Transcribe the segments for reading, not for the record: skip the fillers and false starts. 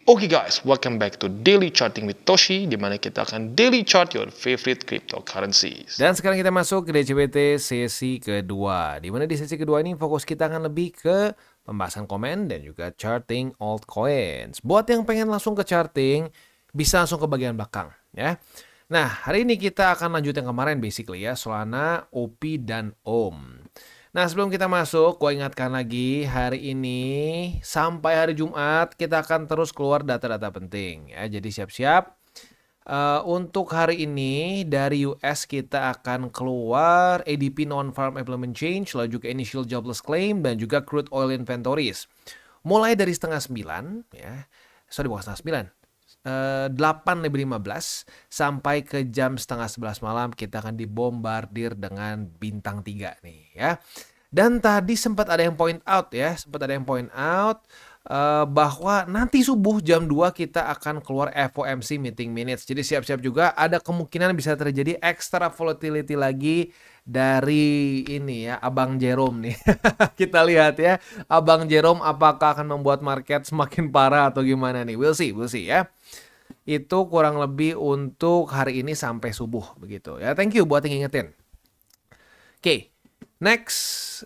Oke guys, welcome back to Daily Charting with Toshi, di mana kita akan daily chart your favorite cryptocurrencies. Dan sekarang kita masuk ke DCBT sesi kedua, di mana di sesi kedua ini fokus kita akan lebih ke pembahasan komen dan juga charting altcoins. Buat yang pengen langsung ke charting, bisa langsung ke bagian belakang ya. Nah, hari ini kita akan lanjut yang kemarin basically ya, Solana, OP, dan OM. Nah, sebelum kita masuk, gue ingatkan lagi, hari ini sampai hari Jumat kita akan terus keluar data-data penting ya. Jadi siap-siap. Untuk hari ini dari US kita akan keluar ADP Non-Farm Employment Change, lalu juga Initial Jobless Claim, dan juga Crude Oil Inventories. Mulai dari setengah 9 ya, bukan setengah 9. 8:15 sampai ke jam setengah 11 malam kita akan dibombardir dengan bintang 3 nih ya. Dan tadi sempat ada yang point out ya, bahwa nanti subuh jam 2 kita akan keluar FOMC meeting minutes. Jadi siap-siap juga, ada kemungkinan bisa terjadi extra volatility lagi dari ini ya, Abang Jerome nih. Kita lihat ya, Abang Jerome apakah akan membuat market semakin parah atau gimana nih. We'll see ya. Itu kurang lebih untuk hari ini sampai subuh begitu ya. Thank you buat yang ngingetin. Oke, next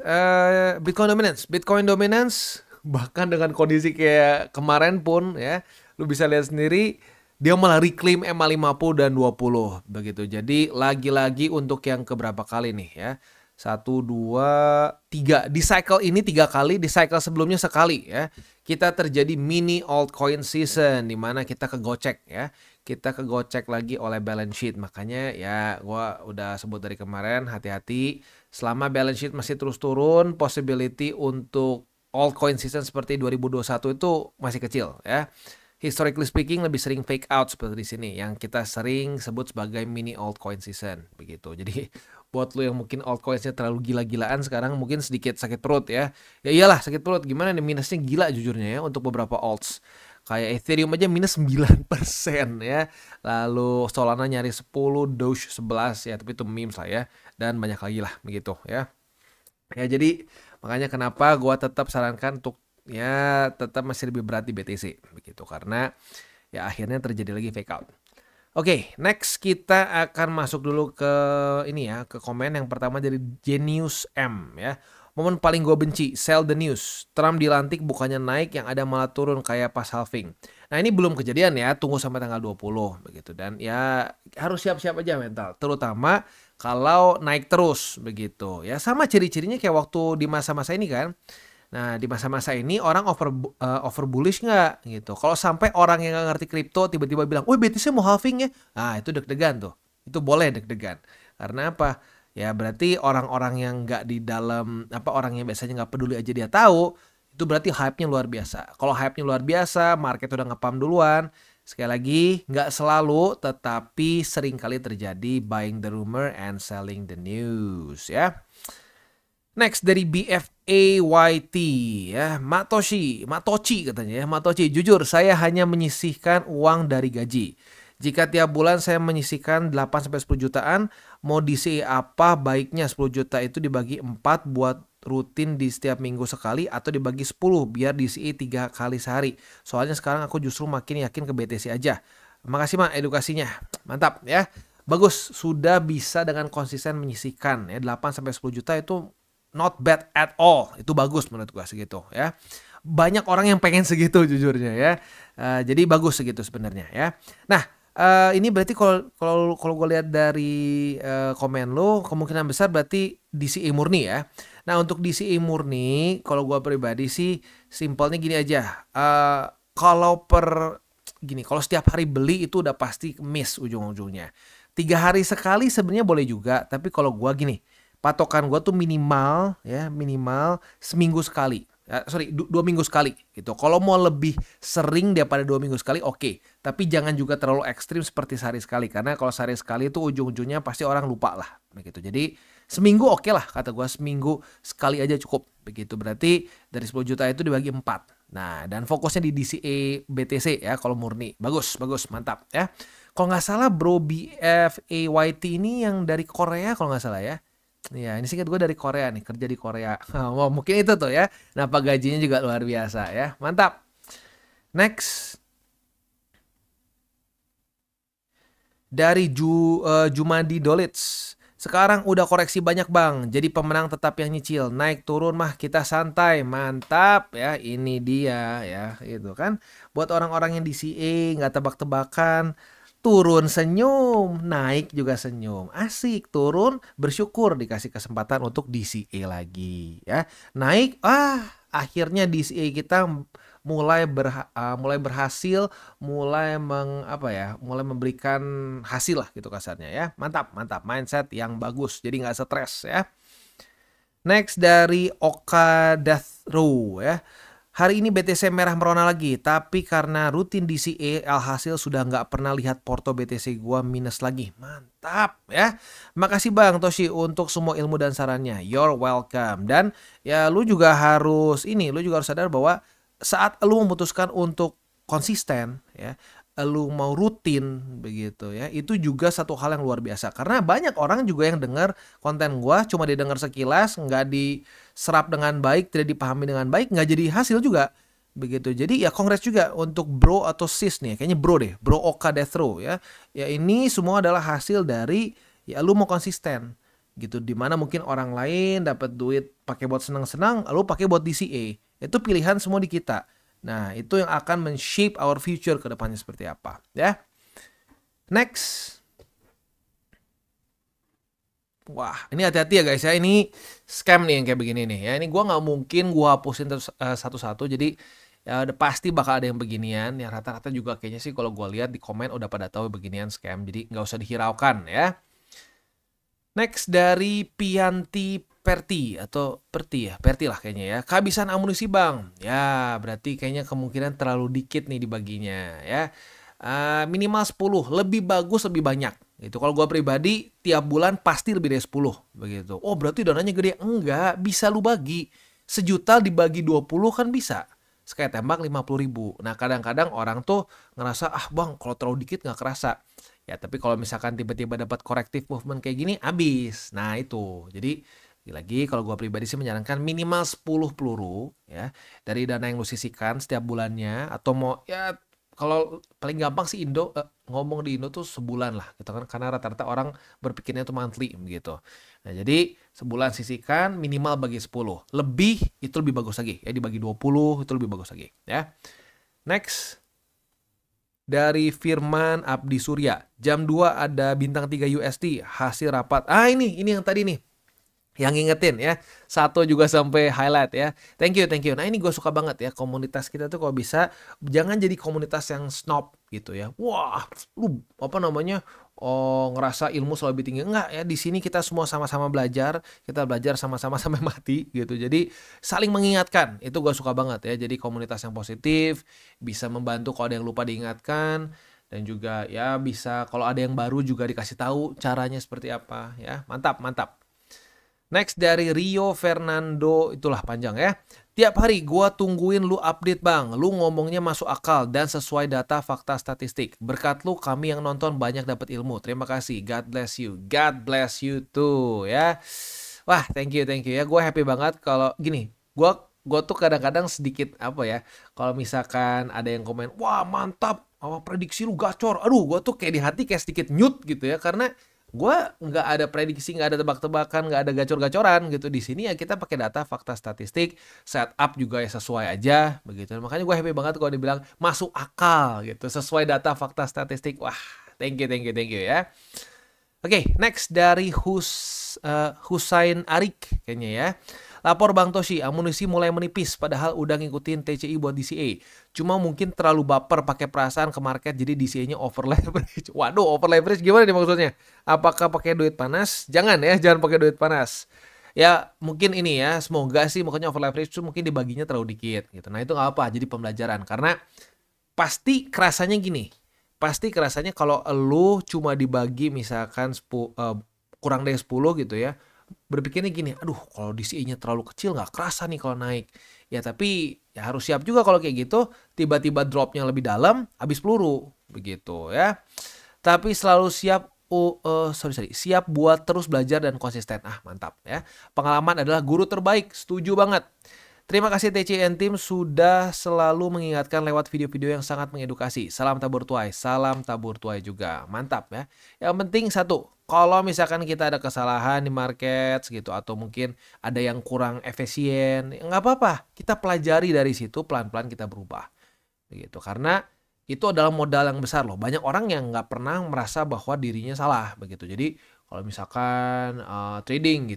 Bitcoin dominance bahkan dengan kondisi kayak kemarin pun ya, lu bisa lihat sendiri dia malah reclaim MA50 dan 20 begitu. Jadi lagi-lagi untuk yang keberapa kali nih ya. 1, 2, 3. Di cycle ini 3 kali, di cycle sebelumnya sekali ya. Kita terjadi mini altcoin season di mana kita kegocek ya. Kita kegocek lagi oleh balance sheet. Makanya ya gua udah sebut dari kemarin, hati-hati. Selama balance sheet masih terus turun, possibility untuk altcoin season seperti 2021 itu masih kecil ya. Historically speaking lebih sering fake out seperti di sini yang kita sering sebut sebagai mini altcoin season begitu. Jadi buat lo yang mungkin altcoinsnya terlalu gila-gilaan sekarang mungkin sedikit sakit perut ya. Ya iyalah sakit perut, gimana nih, minusnya gila jujurnya ya untuk beberapa alts. Kayak Ethereum aja minus 9% ya. Lalu Solana nyari 10, Doge 11 ya, tapi itu memes lah ya. Dan banyak lagi lah begitu ya. Ya jadi makanya kenapa gua tetap sarankan untuk ya tetap masih lebih berat di BTC begitu, karena ya akhirnya terjadi lagi fake out. Oke, next kita akan masuk dulu ke ini ya, ke komen yang pertama dari Genius M ya. Momen paling gue benci, sell the news. Trump dilantik bukannya naik, yang ada malah turun kayak pas halving. Nah ini belum kejadian ya, tunggu sampai tanggal 20 begitu. Dan ya harus siap-siap aja mental, terutama kalau naik terus begitu. Ya sama ciri-cirinya kayak waktu di masa-masa ini kan. Nah, di masa-masa ini orang over bullish nggak gitu. Kalau sampai orang yang nggak ngerti kripto tiba-tiba bilang, "Wih, BTC mau halving ya?" Nah, itu deg-degan tuh. Itu boleh deg-degan. Karena apa? Ya berarti orang-orang yang nggak di dalam, orang yang biasanya nggak peduli aja dia tahu, itu berarti hype-nya luar biasa. Kalau hype-nya luar biasa, market udah nge-pump duluan. Sekali lagi, nggak selalu, tetapi sering kali terjadi buying the rumor and selling the news ya. Next dari BFAYT ya, Matochi katanya ya. Matochi, jujur saya hanya menyisihkan uang dari gaji. Jika tiap bulan saya menyisihkan 8-10 jutaan, mau DCA apa baiknya? 10 juta itu dibagi 4 buat rutin di setiap minggu sekali, atau dibagi 10 biar DCA 3 kali sehari. Soalnya sekarang aku justru makin yakin ke BTC aja. Makasih Mak edukasinya. Mantap ya. Bagus, sudah bisa dengan konsisten menyisihkan ya. 8-10 juta itu not bad at all. Itu bagus menurut gua segitu ya. Banyak orang yang pengen segitu jujurnya ya. Jadi bagus segitu sebenarnya ya. Nah, ini berarti kalau gue lihat dari komen lo, kemungkinan besar berarti DCA murni ya. Nah, untuk DCA murni kalau gua pribadi sih simpelnya gini aja. Kalau setiap hari beli itu udah pasti miss ujung-ujungnya. 3 hari sekali sebenarnya boleh juga, tapi kalau gua gini, patokan gue tuh minimal seminggu sekali. 2 minggu sekali gitu. Kalau mau lebih sering daripada 2 minggu sekali oke. Tapi jangan juga terlalu ekstrim seperti sehari sekali. Karena kalau sehari sekali itu ujung-ujungnya pasti orang lupa lah begitu. Jadi seminggu oke lah, kata gue, seminggu sekali aja cukup begitu. Berarti dari 10 juta itu dibagi 4. Nah, dan fokusnya di DCA BTC ya kalau murni. Bagus, mantap ya. Kalau nggak salah bro BFAYT ini yang dari Korea kalau nggak salah ya. Ya, ini singkat gue dari Korea nih, kerja di Korea. Oh, mungkin itu tuh ya. Nah, gajinya juga luar biasa ya. Mantap. Next. Dari Jumadi Dolits. Sekarang udah koreksi banyak bang, jadi pemenang tetap yang nyicil. Naik turun mah kita santai, mantap ya. Ini dia ya, itu kan. Buat orang-orang yang DCA nggak tebak-tebakan, turun senyum, naik juga senyum. Asik, turun bersyukur dikasih kesempatan untuk DCA lagi ya. Naik, akhirnya DCA kita mulai berhasil, mulai memberikan hasil lah gitu kasarnya ya. Mantap, mantap, mindset yang bagus, jadi nggak stres ya. Next dari Oka Death Row ya. Hari ini BTC merah merona lagi, tapi karena rutin DCA, alhasil sudah nggak pernah lihat porto BTC gua minus lagi. Mantap ya. Makasih Bang Toshi untuk semua ilmu dan sarannya. You're welcome. Dan ya lu juga harus sadar bahwa saat lu memutuskan untuk konsisten ya, lu mau rutin begitu ya, itu juga satu hal yang luar biasa. Karena banyak orang juga yang dengar konten gua cuma didengar sekilas, nggak diserap dengan baik, tidak dipahami dengan baik, nggak jadi hasil juga begitu. Jadi ya congrats juga untuk bro atau sis nih, kayaknya bro deh, bro Oka Death Row ya. Ya ini semua adalah hasil dari ya lu mau konsisten gitu, dimana mungkin orang lain dapat duit pakai buat senang-senang, lu pakai buat DCA. Itu pilihan semua di kita. Nah, itu yang akan men-shape our future ke depannya seperti apa, ya. Next. Wah, ini hati-hati ya guys ya. Ini scam nih yang kayak begini nih ya. Ini gua nggak mungkin gua hapusin satu-satu. Jadi ya udah pasti bakal ada yang beginian. Ya rata-rata juga kayaknya sih kalau gua lihat di komen udah pada tahu beginian scam. Jadi nggak usah dihiraukan ya. Next dari Pianti Perti atau Perti lah kayaknya ya. Kehabisan amunisi bang. Ya berarti kayaknya kemungkinan terlalu dikit nih dibaginya ya. Minimal 10, lebih bagus lebih banyak. Gitu. Kalau gua pribadi tiap bulan pasti lebih dari 10 begitu. Oh berarti dananya gede. Enggak, bisa lu bagi. 1 juta dibagi 20 kan bisa. Sekali tembak 50.000. Nah kadang-kadang orang tuh ngerasa bang kalau terlalu dikit nggak kerasa. Ya tapi kalau misalkan tiba-tiba dapat corrective movement kayak gini habis. Nah itu. Jadi lagi kalau gue pribadi sih menyarankan minimal 10 peluru ya dari dana yang lu sisihkan setiap bulannya, atau mau ya kalau paling gampang sih ngomong di Indo tuh sebulan lah gitu kan, karena rata-rata orang berpikirnya tuh monthly gitu. Nah jadi sebulan sisihkan minimal bagi 10, lebih itu lebih bagus lagi ya, dibagi 20 itu lebih bagus lagi ya. Next dari Firman Abdi Surya, jam 2 ada bintang 3 USD hasil rapat. Ini yang tadi nih yang ngingetin ya, satu juga sampai highlight ya. Thank you. Nah ini gue suka banget ya, komunitas kita tuh kalau bisa jangan jadi komunitas yang snob gitu ya. Wah lu ngerasa ilmu selalu lebih tinggi. Enggak ya, di sini kita semua sama-sama belajar, kita belajar sama-sama sampai mati gitu. Jadi saling mengingatkan, itu gue suka banget ya. Jadi komunitas yang positif, bisa membantu kalau ada yang lupa diingatkan, dan juga ya bisa kalau ada yang baru juga dikasih tahu caranya seperti apa ya. Mantap. Next dari Rio Fernando, itulah panjang ya. Tiap hari gua tungguin lu update bang. Lu ngomongnya masuk akal dan sesuai data fakta statistik. Berkat lu kami yang nonton banyak dapat ilmu. Terima kasih. God bless you. God bless you too ya. Wah thank you ya. Gue happy banget kalau gini. Gue tuh kadang-kadang sedikit kalau misalkan ada yang komen, wah mantap, prediksi lu gacor. Aduh gue tuh kayak di hati kayak sedikit nyut gitu ya, karena gue nggak ada prediksi, nggak ada tebak-tebakan, nggak ada gacor-gacoran gitu. Di sini ya kita pakai data, fakta, statistik, setup juga ya sesuai aja begitu. Makanya gue happy banget kalau dibilang masuk akal gitu, sesuai data, fakta, statistik. Wah, thank you ya. Oke, next dari Husain Arik kayaknya ya. Lapor Bang Toshi, amunisi mulai menipis padahal udah ngikutin TCI buat DCA. Cuma mungkin terlalu baper pakai perasaan ke market jadi DCA-nya over leverage. Waduh, over leverage gimana nih maksudnya? Apakah pakai duit panas? Jangan pakai duit panas. Ya mungkin ini ya, semoga sih makanya over leverage itu mungkin dibaginya terlalu dikit gitu. Nah itu nggak apa, jadi pembelajaran. Karena pasti kerasanya gini. Pasti kerasanya kalau lu cuma dibagi misalkan kurang dari 10 gitu ya, berpikirnya gini, aduh kalau DCA-nya terlalu kecil nggak kerasa nih kalau naik. Ya tapi ya harus siap juga kalau kayak gitu, tiba-tiba dropnya lebih dalam, habis peluru begitu ya. Tapi selalu siap siap buat terus belajar dan konsisten. Mantap ya. Pengalaman adalah guru terbaik, setuju banget. Terima kasih TCN Team sudah selalu mengingatkan lewat video-video yang sangat mengedukasi. Salam tabur tuai juga. Mantap ya. Yang penting satu, kalau misalkan kita ada kesalahan di market gitu atau mungkin ada yang kurang efisien, nggak apa-apa. Kita pelajari dari situ, pelan-pelan kita berubah. Begitu. Karena itu adalah modal yang besar loh. Banyak orang yang nggak pernah merasa bahwa dirinya salah begitu. Jadi kalau misalkan trading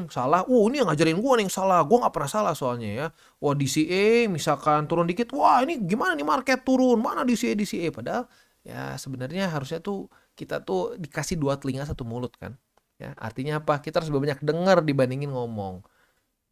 salah, ini yang ngajarin gue nih yang salah, gue nggak pernah salah soalnya ya. Wah DCA misalkan turun dikit, wah ini gimana nih market turun, mana DCA. Padahal ya sebenarnya harusnya tuh kita tuh dikasih 2 telinga 1 mulut kan. Ya artinya apa? Kita harus lebih banyak dengar dibandingin ngomong.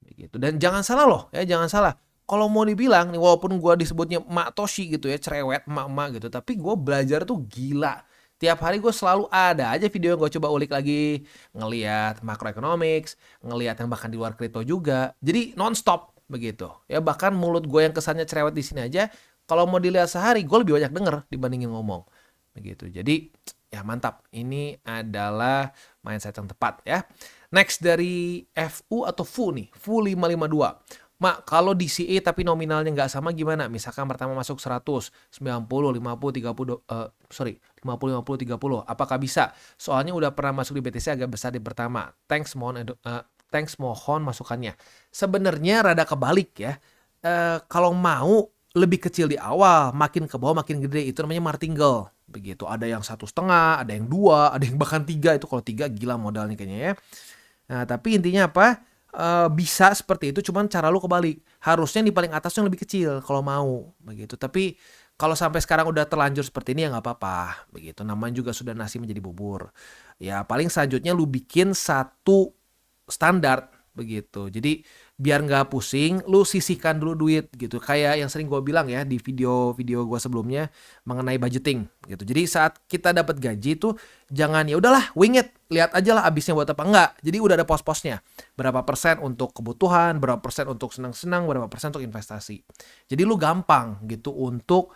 Begitu. Dan jangan salah loh, ya jangan salah. Kalau mau dibilang nih, walaupun gue disebutnya Mak Toshi gitu ya, cerewet, emak-emak gitu, tapi gue belajar tuh gila. Tiap hari gue selalu ada aja video yang gue coba ulik lagi, ngelihat macroeconomics, ngelihat yang bahkan di luar kripto juga. Jadi nonstop begitu. Ya bahkan mulut gue yang kesannya cerewet di sini aja, kalau mau dilihat sehari, gue lebih banyak denger dibandingin ngomong. Begitu. Jadi ya mantap. Ini adalah mindset yang tepat ya. Next dari FU atau FU nih, FU 552. Mak, kalau DCA tapi nominalnya nggak sama gimana? Misalkan pertama masuk 100, 90, 50, 30, 50, 50, 30. Apakah bisa? Soalnya udah pernah masuk di BTC agak besar di pertama. Thanks mohon masukannya. Sebenarnya rada kebalik ya. Kalau mau lebih kecil di awal, makin ke bawah makin gede. Itu namanya martingale. Begitu. Ada yang 1,5, ada yang 2, ada yang bahkan 3. Itu kalau 3 gila modalnya kayaknya ya. Nah, tapi intinya apa? Bisa seperti itu, cuman cara lu kebalik. Harusnya di paling atas yang lebih kecil kalau mau begitu. Tapi kalau sampai sekarang udah terlanjur seperti ini ya nggak apa-apa begitu. Namanya juga sudah nasi menjadi bubur. Ya paling selanjutnya lu bikin satu standar begitu. Jadi biar nggak pusing, lu sisihkan dulu duit gitu. Kayak yang sering gue bilang ya di video-video gue sebelumnya mengenai budgeting gitu. Jadi saat kita dapat gaji tuh jangan ya udahlah wing it, lihat aja lah abisnya buat apa enggak. Jadi udah ada pos-posnya. Berapa persen untuk kebutuhan, berapa persen untuk senang-senang, berapa persen untuk investasi. Jadi lu gampang gitu untuk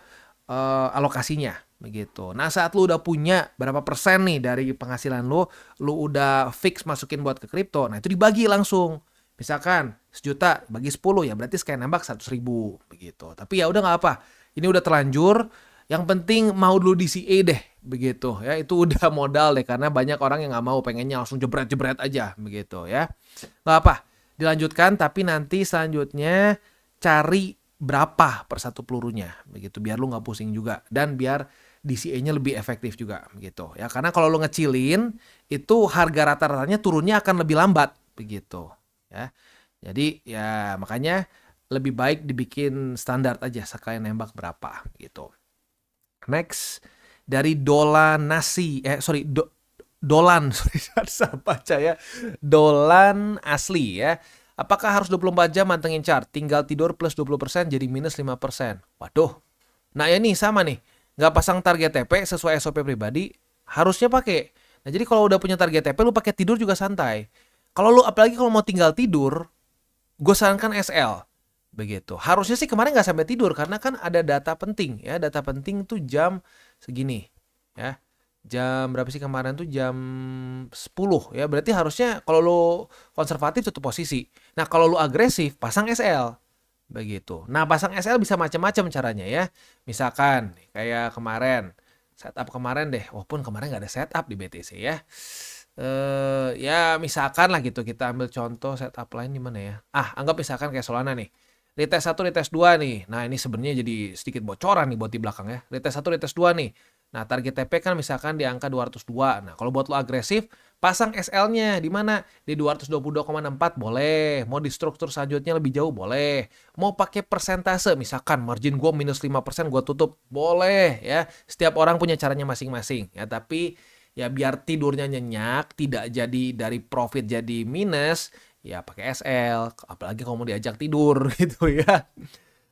alokasinya begitu. Nah saat lu udah punya berapa persen nih dari penghasilan lu udah fix masukin buat ke kripto, nah itu dibagi langsung. Misalkan 1 juta bagi 10 ya berarti sekali nembak 100.000 begitu. Tapi ya udah nggak apa, ini udah terlanjur. Yang penting mau dulu DCA deh begitu ya, itu udah modal deh karena banyak orang yang nggak mau, pengennya langsung jebret-jebret aja begitu ya. Nggak apa, dilanjutkan tapi nanti selanjutnya cari berapa per satu pelurunya begitu biar lu nggak pusing juga dan biar DCA-nya lebih efektif juga gitu ya, karena kalau lu ngecilin itu harga rata-ratanya turunnya akan lebih lambat begitu ya. Jadi ya makanya lebih baik dibikin standar aja sekalian nembak berapa gitu. Next dari Dolan baca ya, Dolan asli ya. Apakah harus 24 jam mantengin chart? Tinggal tidur plus 20% jadi minus 5%. Waduh. Nah ya nih sama nih. Nggak pasang target TP sesuai SOP pribadi, harusnya pakai. Nah jadi kalau udah punya target TP, lu pakai tidur juga santai. Apalagi kalau mau tinggal tidur, gue sarankan SL. Begitu. Harusnya sih kemarin nggak sampai tidur, karena kan ada data penting. Ya, data penting tuh jam segini. Ya. Jam berapa sih kemarin tuh jam 10 ya. Berarti harusnya kalau lu konservatif tutup posisi. Nah, kalau lu agresif pasang SL. Begitu. Nah, pasang SL bisa macam-macam caranya ya. Misalkan kayak kemarin, setup kemarin deh. Walaupun kemarin nggak ada setup di BTC ya. Ya misalkan lah gitu, kita ambil contoh setup lain di mana ya. Anggap misalkan kayak Solana nih. Retest 1, retest 2 nih. Nah, ini sebenarnya jadi sedikit bocoran nih buat di belakang ya. Retest 1, retest 2 nih. Nah, target TP kan misalkan di angka 202. Nah, kalau buat lo agresif, pasang SL-nya di mana? Di 222,64 boleh. Mau di struktur selanjutnya lebih jauh boleh. Mau pakai persentase, misalkan margin gue minus 5% gue tutup, boleh ya. Setiap orang punya caranya masing-masing ya, tapi ya biar tidurnya nyenyak, tidak jadi dari profit jadi minus, ya pakai SL. Apalagi kalau mau diajak tidur gitu ya.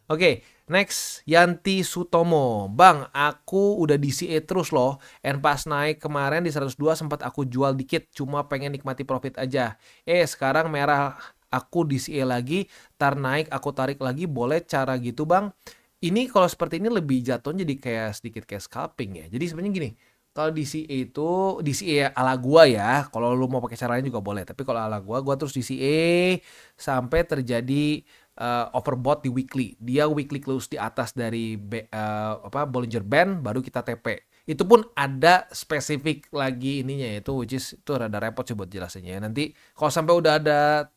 Oke, next Yanti Sutomo. Bang, aku udah DCA terus loh. And pas naik kemarin di 102 sempat aku jual dikit. Cuma pengen nikmati profit aja. Sekarang merah aku DCA lagi. Tar naik aku tarik lagi. Boleh cara gitu bang? Ini kalau seperti ini lebih jatuhnya jadi kayak sedikit kayak scalping ya. Jadi sebenarnya gini. Kalau DCA itu DCA ala gua ya. Kalau lu mau pakai cara lain juga boleh. Tapi kalau ala gua terus DCA sampai terjadi overbought di weekly. Dia weekly close di atas dari Bollinger Band, baru kita TP. Itu pun ada spesifik lagi ininya itu, which is itu rada repot sih buat jelasinnya. Nanti kalau sampai udah ada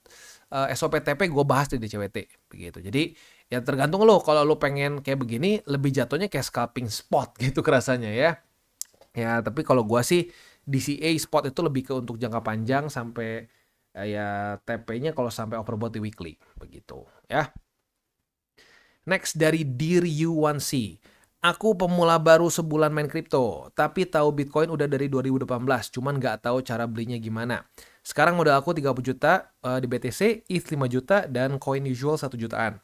SOP TP gue bahas di DCWT begitu. Jadi ya tergantung lo, kalau lo pengen kayak begini lebih jatuhnya kayak scalping spot gitu kerasanya ya. Ya tapi kalau gue sih DCA spot itu lebih ke untuk jangka panjang sampai ya TP-nya kalau sampai overbought di weekly begitu ya. Next dari Dear You1C. Aku pemula baru sebulan main kripto, tapi tahu Bitcoin udah dari 2018, cuman nggak tahu cara belinya gimana. Sekarang modal aku 30 juta di BTC, ETH 5 juta, dan coin usual 1 jutaan.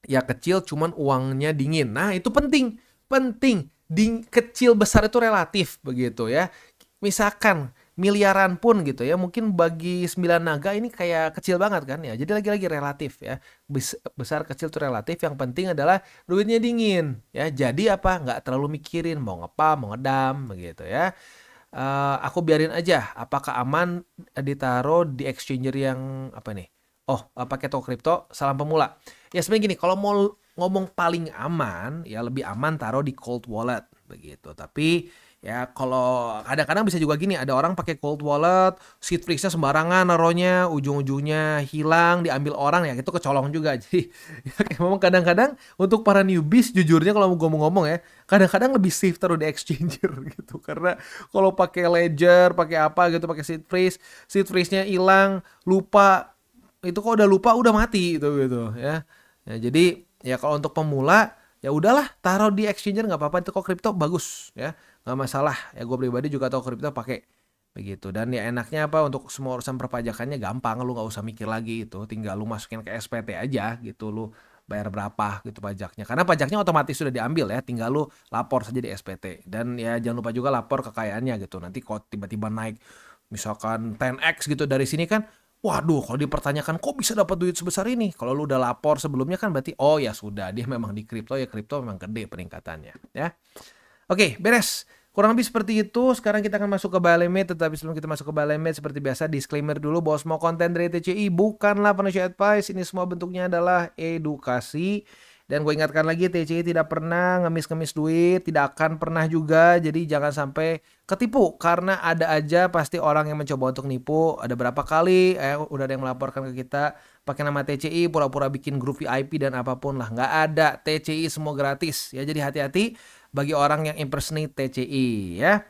Ya kecil cuman uangnya dingin. Nah itu penting. Kecil besar itu relatif begitu ya. Misalkan miliaran pun gitu ya, mungkin bagi 9 naga ini kayak kecil banget kan ya. Jadi lagi-lagi relatif ya. Besar kecil itu relatif, yang penting adalah duitnya dingin ya. Jadi apa? Nggak terlalu mikirin mau ngepam, mau ngedam begitu ya. Aku biarin aja, apakah aman ditaruh di exchanger yang apa nih? Pakai toko kripto, salam pemula. Ya sebenarnya gini, kalau mau ngomong paling aman, ya lebih aman taruh di cold wallet begitu. Tapi ya kalau kadang-kadang bisa juga gini, ada orang pakai cold wallet, seed phrase-nya sembarangan naruhnya, ujung-ujungnya hilang, diambil orang, ya itu kecolong juga. Jadi ya, memang kadang-kadang untuk para newbies, jujurnya kalau gue mau ngomong ya, kadang-kadang lebih safe taruh di exchanger gitu. Karena kalau pakai ledger, pakai apa gitu, pakai seed phrase-nya hilang, lupa, itu kok udah lupa udah mati gitu ya. Ya jadi ya kalau untuk pemula ya udahlah taruh di exchanger nggak apa-apa, itu kok kripto bagus ya, nggak masalah ya. Gue pribadi juga tahu kripto pakai begitu, dan ya enaknya apa, untuk semua urusan perpajakannya gampang, lu nggak usah mikir lagi, itu tinggal lu masukin ke SPT aja gitu, lu bayar berapa gitu pajaknya, karena pajaknya otomatis sudah diambil ya, tinggal lu lapor saja di SPT. Dan ya jangan lupa juga lapor kekayaannya gitu, nanti kalau tiba-tiba naik misalkan 10x gitu dari sini kan, waduh, kalau dipertanyakan kok bisa dapat duit sebesar ini? Kalau lu udah lapor sebelumnya kan berarti oh ya sudah, dia memang di kripto, ya kripto memang gede peningkatannya ya. Oke, beres. Kurang lebih seperti itu. Sekarang kita akan masuk ke buy limit, tetapi sebelum kita masuk ke buy limit seperti biasa disclaimer dulu bahwa semua konten dari TCI bukanlah financial advice. Ini semua bentuknya adalah edukasi. Dan gue ingatkan lagi, TCI tidak pernah ngemis-ngemis duit, tidak akan pernah juga. Jadi jangan sampai ketipu, karena ada aja pasti orang yang mencoba untuk nipu. Ada berapa kali udah ada yang melaporkan ke kita pakai nama TCI, pura-pura bikin grup VIP dan apapun lah. Nggak ada, TCI semua gratis ya. Jadi hati-hati bagi orang yang impersonate TCI ya.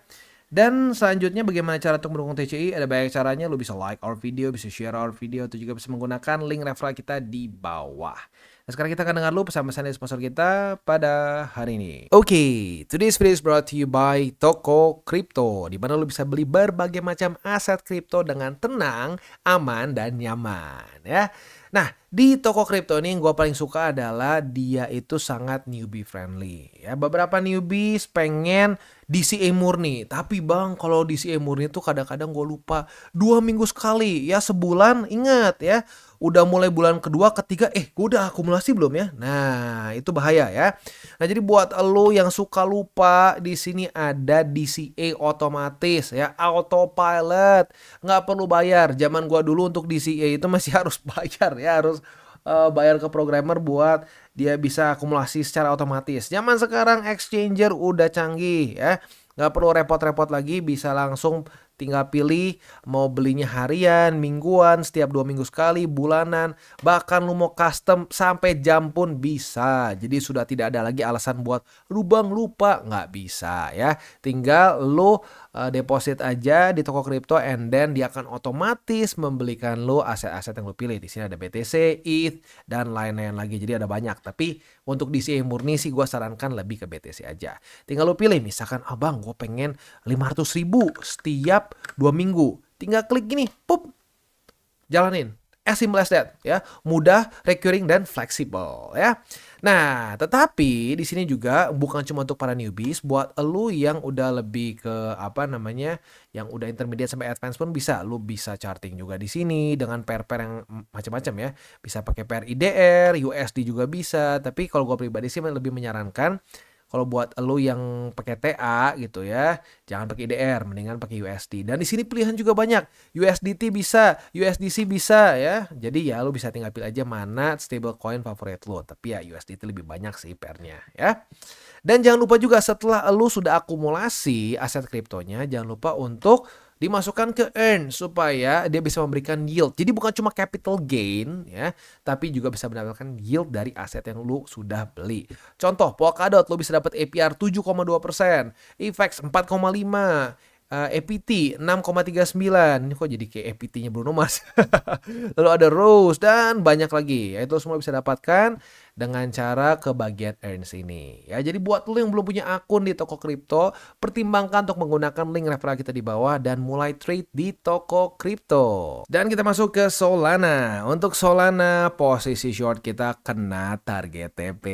Dan selanjutnya bagaimana cara untuk mendukung TCI? Ada banyak caranya. Lu bisa like our video, bisa share our video, atau juga bisa menggunakan link referral kita di bawah. Nah, sekarang kita akan dengar dulu pesan-pesan dari sponsor kita pada hari ini. Oke, today's video is brought to you by Toko Kripto, di mana lu bisa beli berbagai macam aset kripto dengan tenang, aman, dan nyaman ya. Nah, di Toko Kripto ini yang gue paling suka adalah dia itu sangat newbie friendly ya. Beberapa newbies pengen DCA murni, tapi bang kalau DCA murni itu kadang-kadang gue lupa 2 minggu sekali ya, sebulan ingat ya. Udah mulai bulan kedua, ketiga, gue udah akumulasi belum ya? Nah, itu bahaya ya. Nah, jadi buat lo yang suka lupa, di sini ada DCA otomatis ya, autopilot. Nggak perlu bayar. Zaman gua dulu untuk DCA itu masih harus bayar ya, harus bayar ke programmer buat dia bisa akumulasi secara otomatis. Zaman sekarang exchanger udah canggih ya. Nggak perlu repot-repot lagi, bisa langsung tinggal pilih mau belinya harian, mingguan, setiap 2 minggu sekali, bulanan, bahkan lu mau custom sampai jam pun bisa. Jadi sudah tidak ada lagi alasan buat lu bang lupa, nggak bisa ya. Tinggal lu deposit aja di Toko Kripto, and then dia akan otomatis membelikan lu aset-aset yang lu pilih. Di sini ada BTC, ETH, dan lain-lain lagi. Jadi ada banyak. Tapi untuk DCA murni sih gue sarankan lebih ke BTC aja. Tinggal lu pilih, misalkan abang gue pengen 500.000 setiap 2 minggu. Tinggal klik gini, pup, jalanin. As simple as that ya. Mudah, recurring, dan fleksibel ya. Nah, tetapi di sini juga bukan cuma untuk para newbies, buat lu yang udah lebih ke yang udah intermediate sampai advance pun bisa. Lu bisa charting juga di sini dengan pair-pair yang macam-macam ya. Bisa pakai pair IDR, USD juga bisa. Tapi kalau gue pribadi sih lebih menyarankan Kalau buat lo yang pakai TA gitu ya, jangan pakai IDR, mendingan pakai USD. Dan di sini pilihan juga banyak. USDT bisa, USDC bisa ya. Jadi ya lo bisa tinggal pilih aja mana stablecoin favorit lo. Tapi ya USDT lebih banyak sih pairnya ya. Dan jangan lupa juga setelah lo sudah akumulasi aset kriptonya, jangan lupa untuk dimasukkan ke earn supaya dia bisa memberikan yield. Jadi bukan cuma capital gain ya, tapi juga bisa mendapatkan yield dari aset yang lu sudah beli. Contoh, Polkadot lu bisa dapat APR 7,2%, EFX 4,5%, APT 6,39. Ini kok jadi kayak APT-nya Bruno Mars. Lalu ada Rose dan banyak lagi. Ya, itu semua bisa dapatkan dengan cara ke bagian earns ini. Ya, jadi buat lo yang belum punya akun di toko kripto, pertimbangkan untuk menggunakan link referral kita di bawah dan mulai trade di toko kripto. Dan kita masuk ke Solana. Untuk Solana, posisi short kita kena target TP.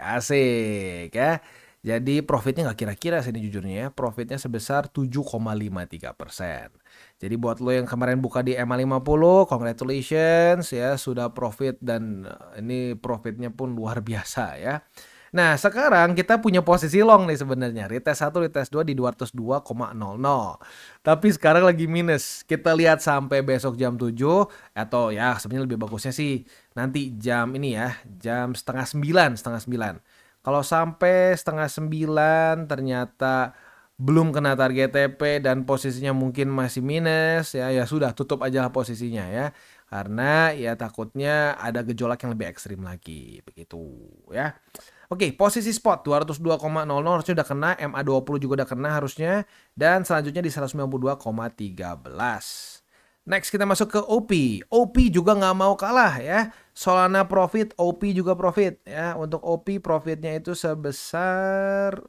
Asik ya. Jadi profitnya nggak kira-kira sih ini jujurnya ya. Profitnya sebesar 7,53%. Jadi buat lo yang kemarin buka di MA50, congratulations ya, sudah profit dan ini profitnya pun luar biasa ya. Nah sekarang kita punya posisi long nih sebenarnya. Retest 1, retest 2 di 202,00. Tapi sekarang lagi minus. Kita lihat sampai besok jam 7 atau ya sebenarnya lebih bagusnya sih nanti jam ini ya, jam setengah 9. Kalau sampai setengah 9 ternyata belum kena target TP dan posisinya mungkin masih minus ya sudah tutup aja posisinya ya. Karena ya takutnya ada gejolak yang lebih ekstrim lagi begitu ya. Oke, posisi spot 202,00 harusnya udah kena, MA20 juga udah kena harusnya dan selanjutnya di 192,13. Next kita masuk ke OP. OP juga nggak mau kalah ya. Solana profit, OP juga profit ya. Untuk OP profitnya itu sebesar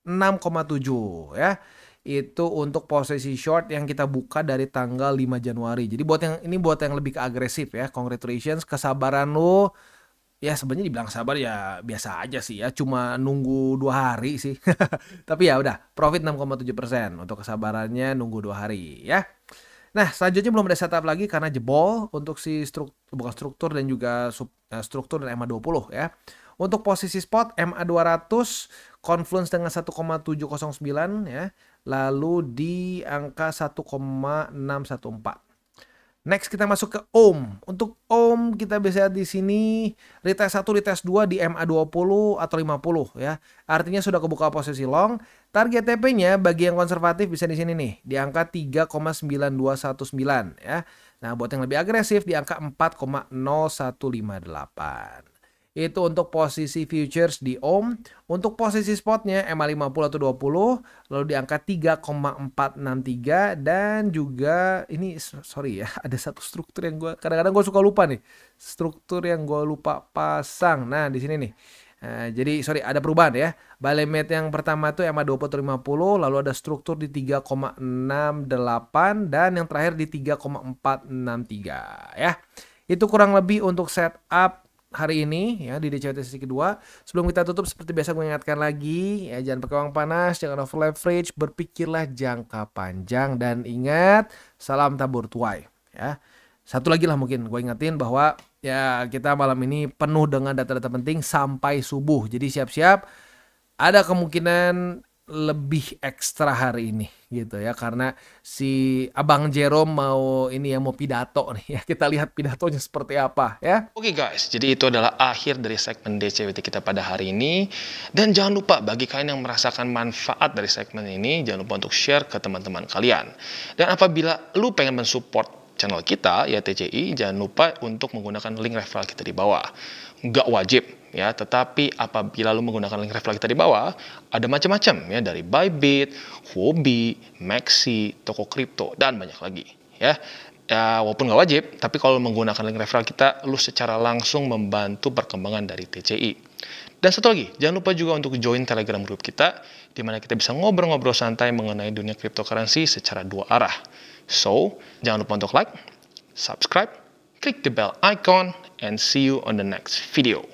6,7 ya. Itu untuk posisi short yang kita buka dari tanggal 5 Januari. Jadi buat yang lebih ke agresif ya. Congratulations, kesabaran lu. Ya sebenarnya dibilang sabar ya biasa aja sih ya. Cuma nunggu 2 hari sih. Tapi ya udah, profit 6,7%. Untuk kesabarannya nunggu 2 hari ya. Nah, selanjutnya belum ada setup lagi karena jebol untuk si struktur dan juga struktur dan MA20 ya. Untuk posisi spot MA200 confluence dengan 1,709 ya. Lalu di angka 1,614. Next kita masuk ke OM. Untuk OM kita bisa lihat di sini retest 1, retest 2 di MA20 atau 50 ya. Artinya sudah kebuka posisi long. Target TP-nya bagi yang konservatif bisa di sini nih, di angka 3,9219 ya. Nah, buat yang lebih agresif di angka 4,0158. Itu untuk posisi futures di OM. Untuk posisi spotnya MA50 atau 20 lalu di angka 3,463 dan juga ini sorry ya, ada satu struktur yang kadang-kadang gue suka lupa nih. Struktur yang gue lupa pasang. Nah, di sini nih. Jadi sorry ada perubahan ya. Balemate yang pertama itu MA20 atau 50, lalu ada struktur di 3,68 dan yang terakhir di 3,463 ya. Itu kurang lebih untuk setup hari ini ya di DCWT sesi kedua. Sebelum kita tutup seperti biasa gue ingatkan lagi ya, jangan pakai uang panas, jangan over leverage, berpikirlah jangka panjang dan ingat salam tabur tuai ya. Satu lagi lah mungkin gue ingetin bahwa ya kita malam ini penuh dengan data-data penting sampai subuh. Jadi siap-siap ada kemungkinan lebih ekstra hari ini gitu ya, karena si Abang Jerome mau pidato nih ya. Kita lihat pidatonya seperti apa ya. Oke guys, jadi itu adalah akhir dari segmen DCWT kita pada hari ini. Dan jangan lupa bagi kalian yang merasakan manfaat dari segmen ini, jangan lupa untuk share ke teman-teman kalian. Dan apabila lu pengen mensupport channel kita ya TCI, jangan lupa untuk menggunakan link referral kita di bawah. Nggak wajib ya, tetapi apabila lu menggunakan link referral kita di bawah, ada macam-macam ya, dari Bybit, Huobi, Maxi, toko kripto dan banyak lagi ya. Ya walaupun nggak wajib, tapi kalau menggunakan link referral kita, lu secara langsung membantu perkembangan dari TCI. Dan satu lagi, jangan lupa juga untuk join Telegram group kita, di mana kita bisa ngobrol-ngobrol santai mengenai dunia cryptocurrency secara 2 arah. So, jangan lupa untuk like, subscribe, click the bell icon, and see you on the next video.